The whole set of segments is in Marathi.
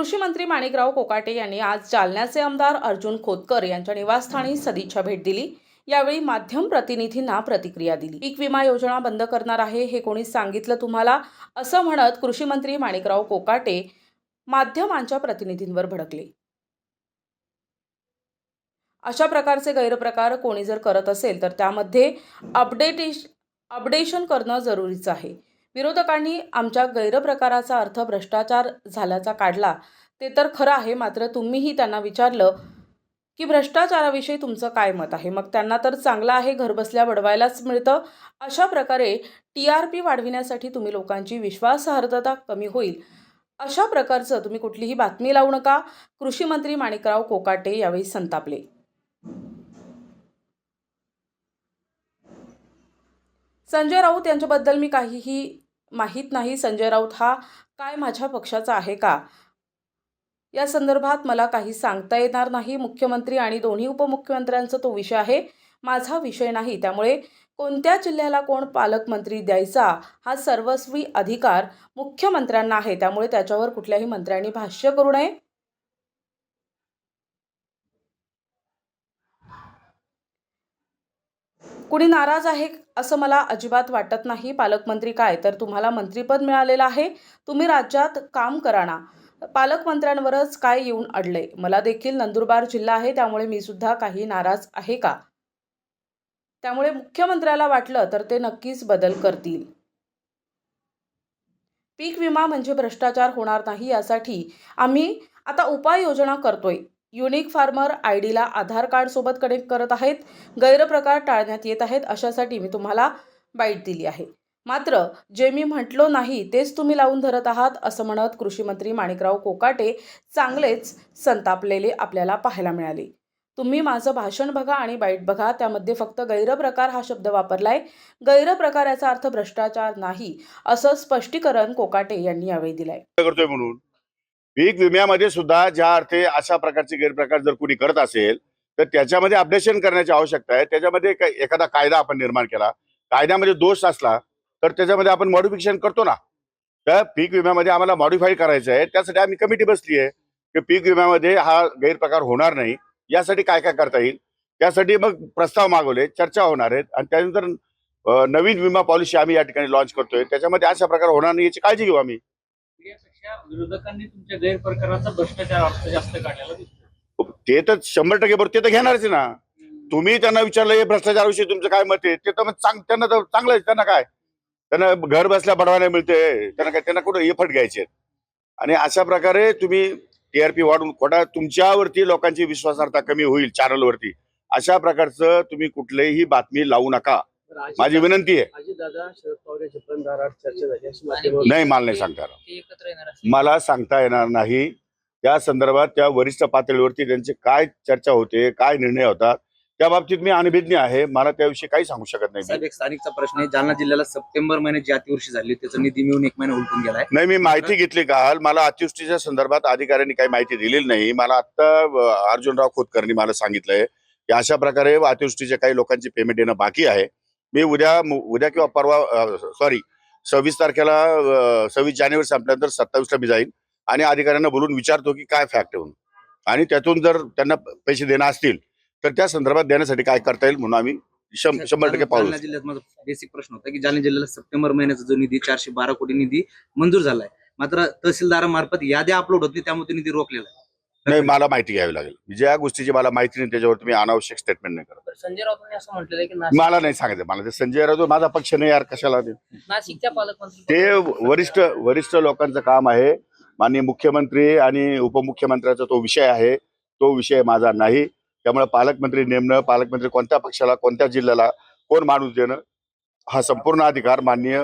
कृषी मंत्री माणिकराव कोकाटे यांनी आज जालन्याचे आमदार अर्जुन खोतकर यांच्या निवासस्थानी सदिच्छा भेट दिली। यावेळी माध्यम प्रतिनिधींना प्रतिक्रिया दिली। पीक विमा योजना बंद करणार आहे हे कोणी सांगितलं तुम्हाला, असं म्हणत कृषी मंत्री माणिकराव कोकाटे माध्यमांच्या प्रतिनिधींवर भडकले। अशा प्रकारचे गैरप्रकार कोणी जर करत असेल तर त्यामध्ये अपडेशन करणं जरुरीचं आहे। विरोधकांनी आमच्या गैरप्रकाराचा अर्थ भ्रष्टाचार झाल्याचा काढला ते तर खरं आहे, मात्र तुम्हीही त्यांना विचारलं की भ्रष्टाचाराविषयी तुमचं काय मत आहे, मग त्यांना तर चांगलं आहे, घरबसल्या बडवायलाच मिळतं। अशा प्रकारे TRP वाढविण्यासाठी तुम्ही लोकांची विश्वासार्हता कमी होईल अशा प्रकारचं तुम्ही कुठलीही बातमी लावू नका। कृषी मंत्री माणिकराव कोकाटे यावेळी संतापले। संजय राऊत यांच्याबद्दल मी काहीही माहीत नाही। संजय राऊत हा काय माझ्या पक्षाचा आहे का, या संदर्भात मला काही सांगता येणार नाही। मुख्यमंत्री आणि दोन्ही उपमुख्यमंत्र्यांचा तो विषय आहे, माझा विषय नाही। त्यामुळे कोणत्या जिल्ह्याला कोण पालकमंत्री द्यायचा हा सर्वस्वी अधिकार मुख्यमंत्र्यांना आहे, त्यामुळे त्याच्यावर कुठल्याही मंत्र्यांनी भाष्य करू नये। कुणी नाराज आहे असं मला अजिबात वाटत नाही। पालकमंत्री काय, तर तुम्हाला मंत्रिपद मिळालेलं आहे, तुम्ही राज्यात काम करा ना, पालकमंत्र्यांवरच काय येऊन अडलंय। मला देखील नंदुरबार जिल्हा आहे, त्यामुळे मी सुद्धा काही नाराज आहे का, त्यामुळे मुख्यमंत्र्याला वाटलं तर ते नक्कीच बदल करतील। पीक विमा म्हणजे भ्रष्टाचार होणार नाही यासाठी आम्ही आता उपाययोजना करतोय। युनिक फार्मर आयडीला आधार कार्ड सोबत कनेक्ट करत आहेत, गैरप्रकार टाळण्यात येत आहेत, अशासाठी मी तुम्हाला बाईट दिली आहे। मात्र जे मी म्हटलो नाही तेच तुम्ही लावून धरत आहात, असं म्हणत कृषी मंत्री माणिकराव कोकाटे चांगलेच संतापलेले आपल्याला पाहायला मिळाले। तुम्ही माझं भाषण बघा आणि बाईट बघा, त्यामध्ये फक्त गैरप्रकार हा शब्द वापरलाय। गैरप्रकार याचा अर्थ भ्रष्टाचार नाही, असं स्पष्टीकरण कोकाटे यांनी यावेळी दिलंय। करतोय म्हणून पीक विम्यामध्ये सुद्धा ज्या अर्थे अशा प्रकारचे गैरप्रकार जर कुणी करत असेल तर त्याच्यामध्ये अपडेशन करण्याची आवश्यकता आहे। त्याच्यामध्ये एखादा कायदा आपण निर्माण केला, कायद्यामध्ये दोष असला तर त्याच्यामध्ये आपण मॉडिफिकेशन करतो ना। तर पीक विम्यामध्ये आम्हाला मॉडिफाय करायचं आहे, त्यासाठी आम्ही कमिटी बसली आहे की पीक विम्यामध्ये हा गैरप्रकार होणार नाही, यासाठी काय काय करता येईल, त्यासाठी मग प्रस्ताव मागवले, चर्चा होणार आहेत आणि त्यानंतर नवीन विमा पॉलिसी आम्ही या ठिकाणी लॉन्च करतोय। त्याच्यामध्ये अशा प्रकार होणार नाही याची काळजी घेऊ आम्ही। विरोधकांनी तुमच्या गैरप्रकाराचा भ्रष्टाचार अर्थ जास्त काढलेला दिसतो। ते तर 100% बरोबर, ते तर घेणारच ना। तुम्ही त्यांना विचारलं हे भ्रष्टाचाराविषयी तुमचं काय मत आहे, ते तर मग त्यांना तर चांगलं आहे। त्यांना काय, त्यांना घर बसल्या बडवायला मिळते, त्यांना काय, त्यांना कुठं एफर्ट घ्यायचे। आणि अशा प्रकारे तुम्ही TRP वाढून खोटा तुमच्यावरती लोकांची विश्वासार्हता कमी होईल चॅनलवरती, अशा प्रकारचं तुम्ही कुठलीही बातमी लावू नका, माझी विनंती आहे। दादा शरद पवार पण दारात चर्चा झाली अशी माध्यमात नाही, मला नाही सांगता येणार, मला सांगता येणार नाही। त्या संदर्भात त्या वरिष्ठ पातळीवरती त्यांची काय चर्चा होते, काय निर्णय होतात, त्या बाबतीत मी अनभिज्ञ आहे, मला त्याविषयी काही सांगू शकत नाही। साहेब, एक स्थानिकचा प्रश्न आहे, जालना जिल्ह्याला सप्टेंबर महिन्यात जी अतिवृष्टी झाली त्याचा निधी मिळून 1 महिना उलटून गेलाय। नाही, मी माहिती घेतली काल, मला अतिवृष्टीच्या संदर्भात अधिकाऱ्यांनी काही माहिती दिलेली नाही। मला आता अर्जुनराव खोतकरनी मला सांगितलंय की अशा प्रकारे अतिवृष्टीच्या काही लोकांची पेमेंट येणं बाकी आहे। मी उद्या किंवा परवा 26 तारखेला 26 जानेवारी संपल्यानंतर 27ला मी जाईन आणि अधिकाऱ्यांना बोलून विचारतो की काय फॅक्ट आहे, आणि त्यातून जर त्यांना पैसे देणं असतील तर त्या संदर्भात देण्यासाठी काय करता येईल म्हणून आम्ही 100% पाहू। जालना जिल्ह्यात माझा बेसिक प्रश्न होता की जालना जिल्ह्याला सप्टेंबर महिन्याचा जो निधी 412 कोटी निधी मंजूर झालाय, मात्र तहसीलदारामार्फत याद्या अपलोड होत नाही, त्यामुळे तो निधी रोखलेला आहे। नाही, मला माहिती घ्यावी लागेल। ज्या गोष्टीची मला माहिती नाही त्याच्यावर तुम्ही अनावश्यक स्टेटमेंट नाही करत। संजय राऊतांनी असं म्हटलेलं की मला नाही सांगायचं, मला ते संजय राऊत माझा पक्ष नाही यार, कशाला ते नाशिकच्या पालकमंत्री ते वरिष्ठ लोकांचं काम आहे। माननीय मुख्यमंत्री आणि उपमुख्यमंत्र्याचा तो विषय आहे, तो विषय माझा नाही। त्यामुळे पालकमंत्री नेमणं, पालकमंत्री कोणत्या पक्षाला कोणत्या जिल्ह्याला कोण माणूस देणं, हा संपूर्ण अधिकार माननीय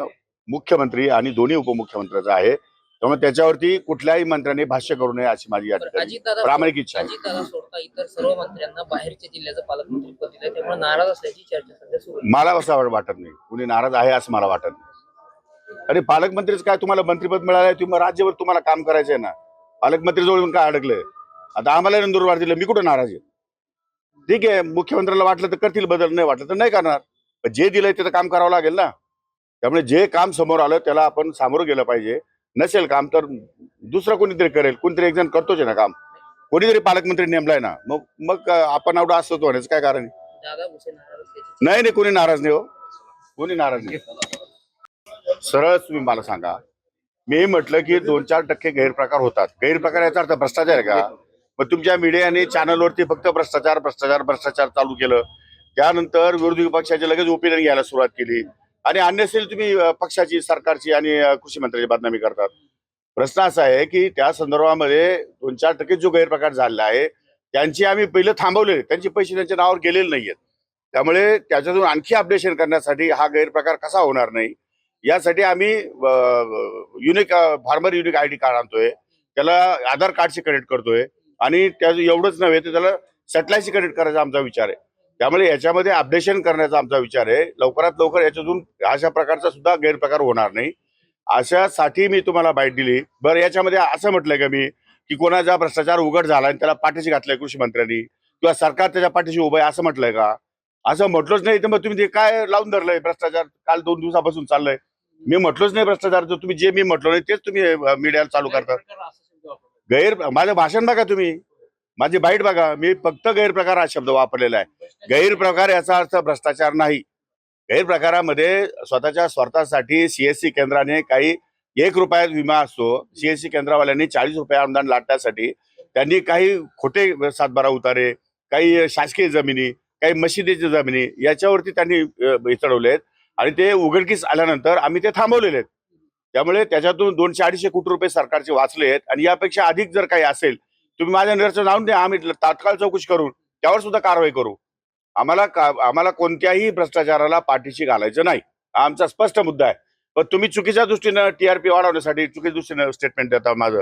मुख्यमंत्री आणि दोन्ही उपमुख्यमंत्र्यांचा आहे। त्यामुळे त्याच्यावरती कुठल्याही मंत्र्यांनी भाष्य करू नये अशी माझी या ठिकाणी प्रामाणिक इच्छा आहे। अजितदादा सोडता इतर सर्व मंत्र्यांना बाहेरच्या जिल्ह्याचं पालकमंत्री पद दिलंय, त्यामुळे नाराज असल्याची चर्चा सध्या सुरू आहे। मला असं वाटत नाही कुणी नाराज आहे असं मला वाटत नाही। आणि पालकमंत्रीच काय, तुम्हाला मंत्रिपद मिळालंय, तुम्ही राज्यभर तुम्हाला काम करायचंय ना, पालकमंत्री जवळ काय अडकलंय। आता आम्हाला नंदुरबार दिलं, मी कुठं नाराज आहे? ठीक आहे, मुख्यमंत्र्याला वाटलं तर करतील बदल, नाही वाटलं तर नाही करणार, पण जे दिलंय त्याचं काम करावं लागेल ना। त्यामुळे जे काम समोर आलं त्याला आपण सामोरं गेलं पाहिजे। नसेल काम तर दुसरं कोणीतरी करेल, कोणतरी एक जण करतोच आहे ना काम, कोणीतरी पालकमंत्री नेमलाय ना, मग मग आपण एवढं असं होण्याचं काय कारण आहे? दादा भुसे नाराज असल्याची नाही नाही, कोणी नाराज नाही हो, कोणी नाराज नाही. सरळ तुम्ही मला सांगा, मी म्हटलं की 2-4% गैरप्रकार होतात. गैरप्रकार याचा अर्थ भ्रष्टाचार आहे का? मग तुमच्या मीडियाने चॅनलवरती फक्त भ्रष्टाचार भ्रष्टाचार भ्रष्टाचार चालू केलं. त्यानंतर विरोधी पक्षाचे लगेच ओपिनियन घ्यायला सुरुवात केली आणि अन्यसेल तुम्ही पक्षाची, सरकारची आणि कृषी मंत्र्याची बदनामी करतात. प्रश्न असा आहे की त्या संदर्भामध्ये 2-4% जो गैरप्रकार झालेला आहे त्यांची आम्ही पहिलं थांबवले, त्यांचे पैसे त्यांच्या नावावर गेलेले नाहीयेत. त्यामुळे त्याच्यातून आणखी अपडेशन करण्यासाठी हा गैरप्रकार कसा होणार नाही यासाठी आम्ही फार्मर युनिक आयडी कार्ड आणतोय, त्याला आधार कार्डशी कनेक्ट करतोय आणि त्या एवढंच नव्हे तर त्याला सॅटेलाइटशी कनेक्ट करायचा आमचा विचार आहे. त्यामुळे याच्यामध्ये अपडेशन करण्याचा आमचा विचार आहे. लवकरात लवकर याच्यातून अशा प्रकारचा सुद्धा गैरप्रकार होणार नाही अशासाठी मी तुम्हाला बाईट दिली. बरं, याच्यामध्ये असं म्हटलंय का मी की कोणाचा भ्रष्टाचार उघड झाला आणि त्याला पाठीशी घातलाय कृषी मंत्र्यांनी किंवा सरकार त्याच्या पाठीशी उभं आहे असं म्हटलंय का? असं म्हटलंच नाही तर मग तुम्ही ते काय लावून धरलंय? भ्रष्टाचार काल 2 दिवसापासून चाललंय. मी म्हटलोच नाही भ्रष्टाचार, तर तुम्ही जे मी म्हटलो नाही तेच तुम्ही मीडियाला चालू करतात. माझं भाषण बघा, तुम्ही माझी बाईट बघा, मी फक्त गैरप्रकार हा शब्द वापरलेला आहे. गैरप्रकार याचा अर्थ भ्रष्टाचार नाही. गैरप्रकारामध्ये स्वतःच्या स्वार्थासाठी सीएससी केंद्राने काही 1 रुपयात विमा असतो, सीएससी केंद्रवाल्यांनी 40 रुपये अनुदान लाटण्यासाठी त्यांनी काही खोटे सातबारा उतारे, काही शासकीय जमिनी, काही मशिदीच्या जमिनी याच्यावरती त्यांनी चढवले आहेत आणि ते उघडकीस आल्यानंतर आम्ही ते थांबवलेले आहेत. त्यामुळे त्याच्यातून 200-250 कोटी रुपये सरकारचे वाचले आहेत आणि यापेक्षा अधिक जर काही असेल तुम्ही माझ्या निदर्शनास आणून द्या, आम्ही तात्काळ चौकशी करून त्यावर सुद्धा कारवाई करू. आम्हाला कोणत्याही भ्रष्टाचाराला पाठीशी घालायचं नाही, हा आमचा स्पष्ट मुद्दा आहे. पण तुम्ही चुकीच्या दृष्टीनं टीआरपी वाढवण्यासाठी चुकीच्या दृष्टीनं स्टेटमेंट देता माझं,